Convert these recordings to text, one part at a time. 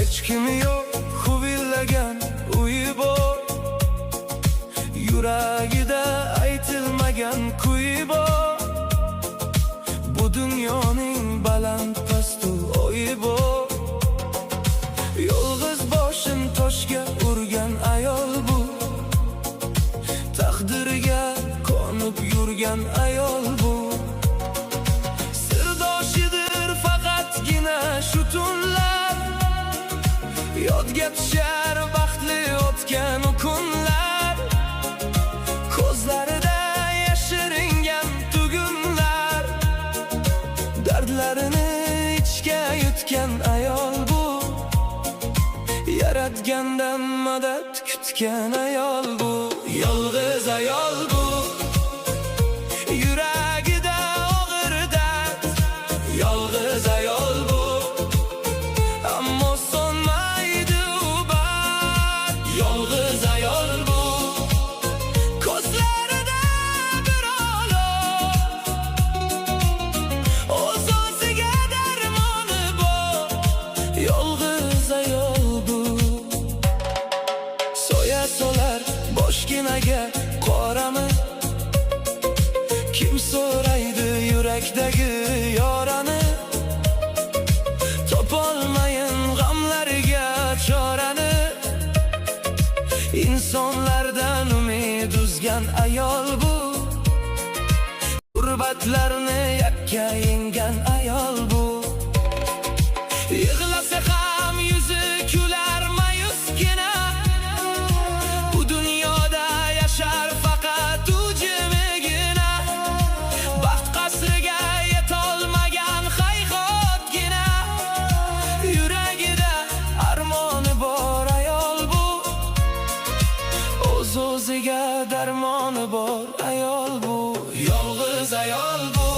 hech kimi yo'q huvillagan uyi bor, yuragida aytilmagan kuyi bor. Bu dunyoning baland pastu o'yi bor. Yolg'iz boshim toshga urgan ayol bu, taqdirga konib yurgan ayol bu. Sirdoshidir faqatgina shu tunlar, yodga tushar baxtli o'tgan o kunlar. Ko'zlarida yashiringan tugunlar, dardlarini ichga yutgan ayol bu. Yaratgandan madad kutgan ayol bu. Yolg'iz ayol bu, yuragida og'ir dard. Yolg'iz ayol bu, ammo so'nmaydi u bard. Yolg'iz ayol bu, ko'zlarida bir olov, o'z-o'ziga darmoni bor. Yolg'iz ayol bu, soya solar boshginaga qorami. Kim so'raydi yurakdagi yorani? Topolmayin g'amlarga chorani. Insonlardan umid uzgan ayol bu, g'urbatlarni yakka yenggan ayol bu. Yig'lasa ham yuzi kular mayusgina, bu dunyoda yashar faqat u jimigina. Baxt qasriga yetolmagan hayhotgina, yuragida armoni bor ayol bu. O'z-o'ziga darmoni bor ayol bu. Yolg'iz ayol bu,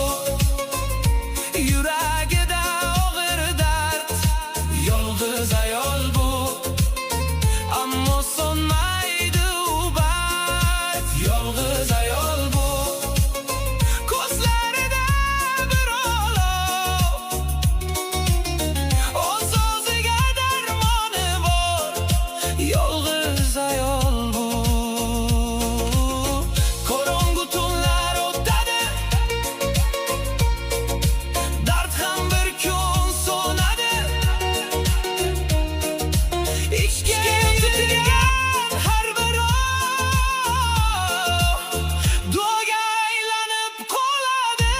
yuragida og'ir dard. Yolg'iz ayol bu, ammo so'nmaydi u bard. Yolg'iz ayol bu, ko'zlarida bir olov, o'z-o'ziga darmoni bor. Yolg'iz ayol bu, qorong'u tunlar o'tadi, dard ham bir kun so'nadi. Ichga yutilgan har bir duoga aylanib qoladi.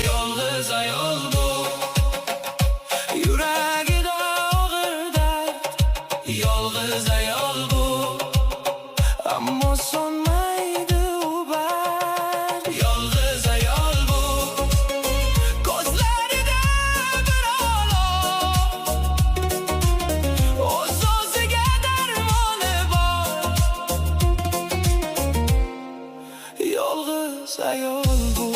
Yolg'iz ayol bu, yuragida og'ir dard. Yolg'iz ayol bu, ammo so'nmaydi u bard. Yolg'iz ayol bu, ko'zlarida bir olov, o'z-o'ziga darmoni bor. Yolg'iz ayol bu.